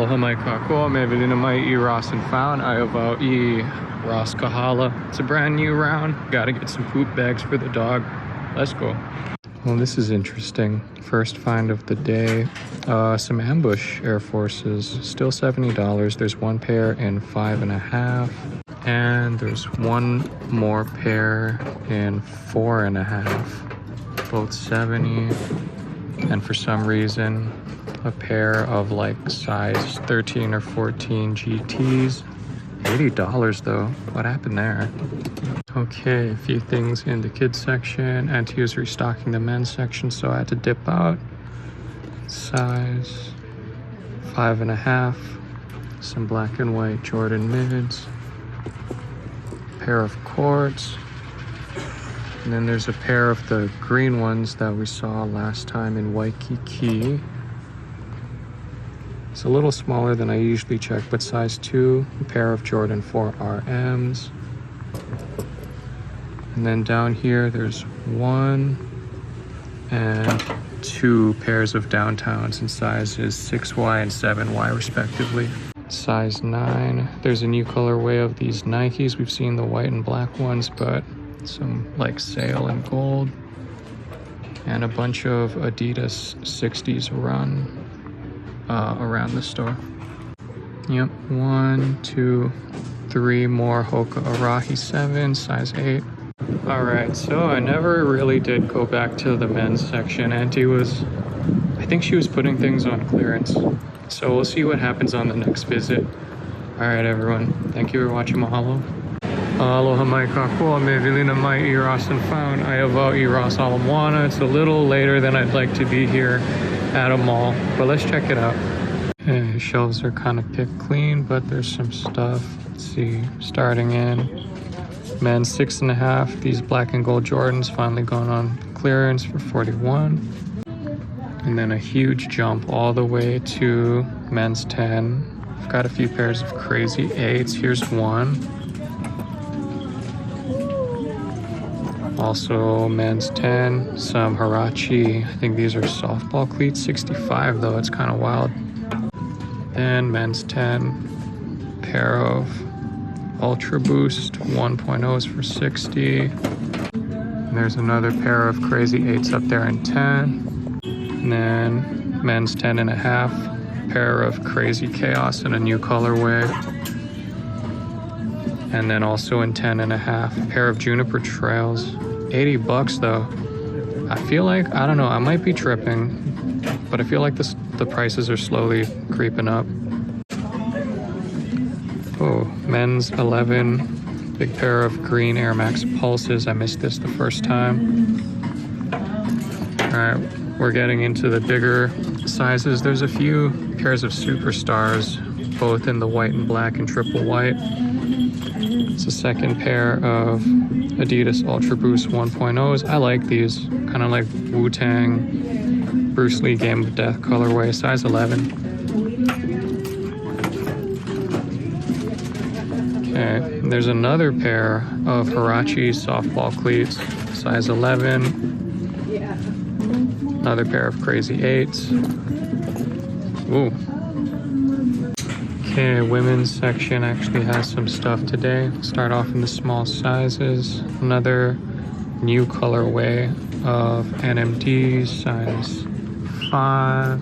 Aloha mai kākoa, me velina mai I Ross and Found. Ayova I Ross Kahala. It's a brand new round. Gotta get some poop bags for the dog. Let's go. Well, this is interesting. First find of the day. Some ambush Air Forces. Still $70. There's one pair in 5.5. And there's one more pair in 4.5. Both 70. And for some reason, a pair of like size 13 or 14 GTs. $80 though. What happened there? Okay, a few things in the kids section. Auntie was restocking the men's section, so I had to dip out. Size 5.5. Some black and white Jordan mids. Pair of cords. And then there's a pair of the green ones that we saw last time in Waikiki. It's a little smaller than I usually check, but size 2, a pair of Jordan 4 RMs. And then down here, there's 1 and 2 pairs of downtowns in sizes 6Y and 7Y respectively. Size 9, there's a new colorway of these Nikes. We've seen the white and black ones, but some like sail and gold. And a bunch of Adidas 60s run around the store. Yep, 1, 2, 3 more Hoka Arahi 7, size 8. Alright, so I never really did go back to the men's section. Auntie was, I think she was putting things on clearance. So we'll see what happens on the next visit. Alright everyone, thank you for watching. Mahalo. Aloha mai kākoa, me velina mai I Ross and Found. Ayova I Ross ala moana. It's a little later than I'd like to be here at a mall, but let's check it out. Okay, shelves are kind of picked clean, but there's some stuff. Let's see, starting in men's 6.5. These black and gold Jordans finally going on clearance for $41. And then a huge jump all the way to men's 10. I've got a few pairs of crazy 8s. Here's one. Also men's 10, some Hirachi. I think these are softball cleats, 65 though, it's kind of wild. Then men's 10, pair of Ultraboosts 1.0s for 60. And there's another pair of crazy 8s up there in 10. And then men's 10.5, pair of crazy chaos in a new colorway. And then also in 10.5, a pair of Juniper Trails. $80 though. I feel like, I don't know, I might be tripping, but I feel like the prices are slowly creeping up. Oh, men's 11, big pair of green Air Max Pulses. I missed this the first time. Alright, we're getting into the bigger sizes. There's a few pairs of Superstars, both in the white and black and triple white. It's a second pair of Adidas Ultra Boost 1.0s. I like these, kind of like Wu-Tang, Bruce Lee Game of Death colorway, size 11. Okay, there's another pair of Hirachi softball cleats, size 11. Another pair of crazy 8s. Ooh. Okay, women's section actually has some stuff today. Start off in the small sizes. Another new colorway of NMDs, size 5.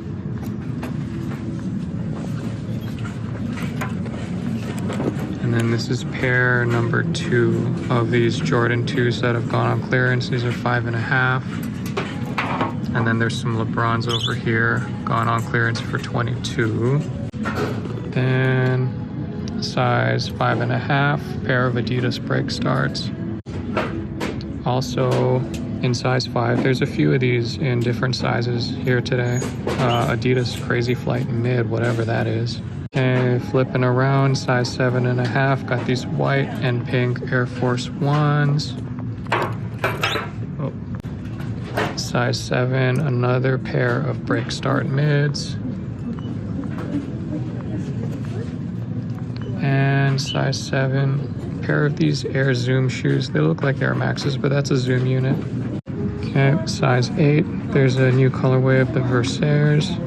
And then this is pair number 2 of these Jordan 2s that have gone on clearance. These are 5.5. And then there's some LeBrons over here, gone on clearance for 22. Then size 5.5, pair of Adidas Break Starts. Also in size 5, there's a few of these in different sizes here today. Adidas Crazy Flight Mid, whatever that is. Okay, flipping around, size 7.5, got these white and pink Air Force Ones. Oh. Size 7, another pair of Break Start Mids. And size 7, pair of these Air Zoom shoes. They look like Air Maxes, but that's a Zoom unit. Okay, size 8. There's a new colorway of the Versailles.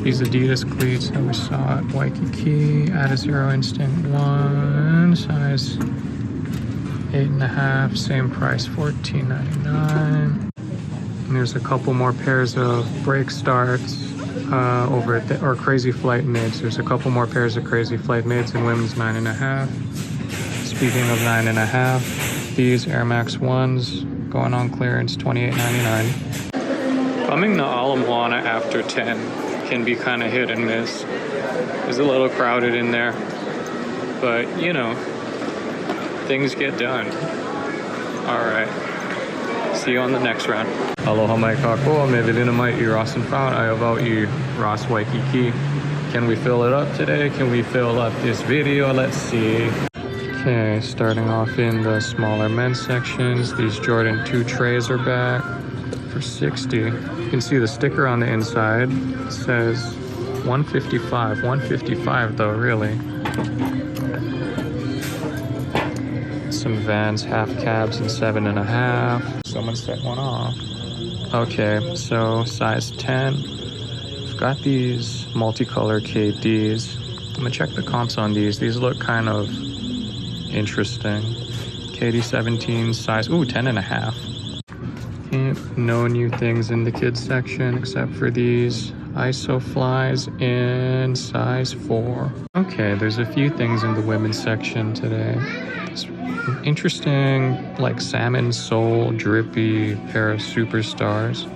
These Adidas cleats that we saw at Waikiki, Add Zero Instinct 1, size 8.5, same price, $14.99. And there's a couple more pairs of brake starts over at or Crazy Flight mids. There's a couple more pairs of Crazy Flight mids in women's 9.5. Speaking of 9.5, these Air Max 1s going on clearance, $28.99. Coming to Ala Moana after 10 can be kind of hit and miss. It's a little crowded in there, but you know, things get done. All right, see you on the next round. Aloha mai kākoa, me vilina mai I Ross and Found. I about I Ross Waikiki. Can we fill it up today? Can we fill up this video? Let's see. Okay, starting off in the smaller men's sections. These Jordan 2 trays are back for $60. You can see the sticker on the inside. It says $155. $155 though, really. Some Vans half cabs in 7.5. Someone set one off. Okay, so size 10. I've got these multicolor KDs. I'm gonna check the comps on these. These look kind of interesting. KD 17 size, ooh, 10.5. No new things in the kids section except for these ISO flies in size 4. Okay, there's a few things in the women's section today. It's interesting, like salmon sole drippy pair of superstars,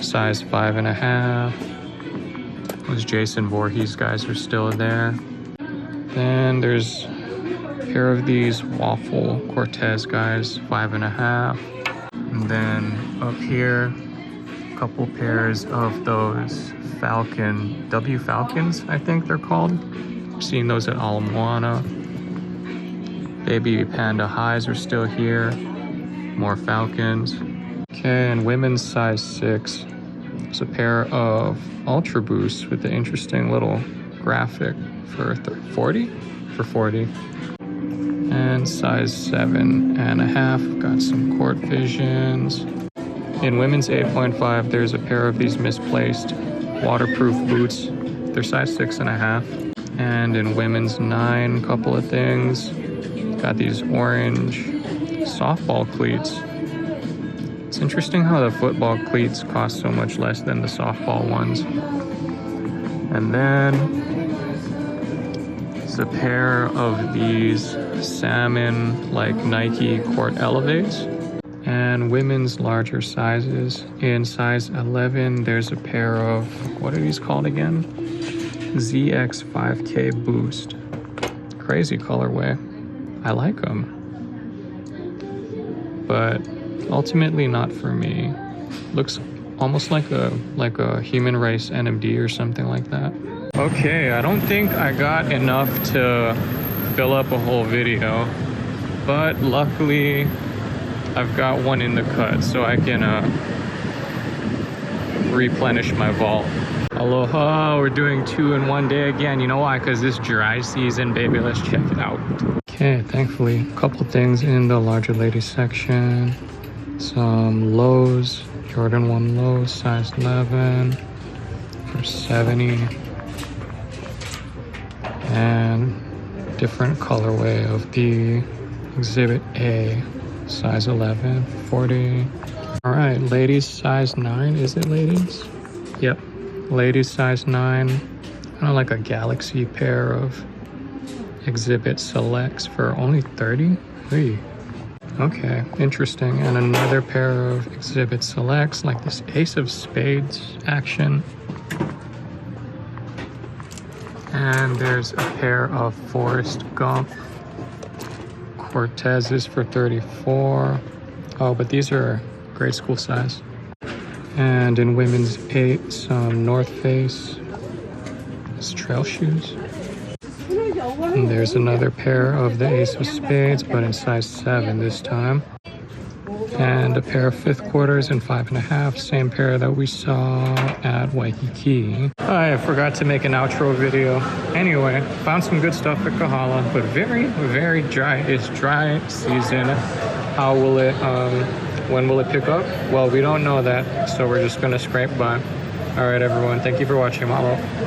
size 5.5. Those Jason Voorhees guys are still there. Then there's a pair of these waffle Cortez guys, 5.5. And then up here, a couple pairs of those Falcon, W Falcons, I think they're called. I've seen those at Ala Moana. Baby Panda highs are still here. More Falcons. Okay, and women's size 6. There's a pair of Ultraboosts with the interesting little graphic for 40? For 40. And size 7.5. Got some Court Visions. In women's 8.5, there's a pair of these misplaced waterproof boots. They're size 6.5. And in women's 9, couple of things. Got these orange softball cleats. It's interesting how the football cleats cost so much less than the softball ones. And then it's a pair of these salmon like Nike Court Elevates. And women's larger sizes. In size 11, there's a pair of, what are these called again? ZX 5K Boost. Crazy colorway. I like them, but ultimately not for me. Looks almost like a human race NMD or something like that. Okay, I don't think I got enough to fill up a whole video, but luckily I've got one in the cut, so I can replenish my vault. Aloha, we're doing 2 in 1 day again. You know why? Because this dry season, baby. Let's check it out. Okay, thankfully, a couple things in the larger ladies section. Some lows, Jordan 1 lows, size 11 for 70. And different colorway of the Exhibit A, size 11, 40. All right, ladies size 9, is it ladies? Yep, ladies size 9, kind of like a Galaxy pair of Exhibit Selects for only 30. Hey. Okay, interesting. And another pair of Exhibit Selects, like this Ace of Spades action. And there's a pair of Forrest Gump Cortezes for 34. Oh, but these are grade school size. And in women's 8, some North Face trail shoes. And there's another pair of the Ace of Spades, but in size 7 this time. And a pair of 5th quarters in 5.5, same pair that we saw at Waikiki. I forgot to make an outro video. Anyway, found some good stuff at Kahala, but very, very dry. It's dry season. How will it, when will it pick up? Well, we don't know that, so we're just gonna scrape by. All right, everyone. Thank you for watching, Mahalo.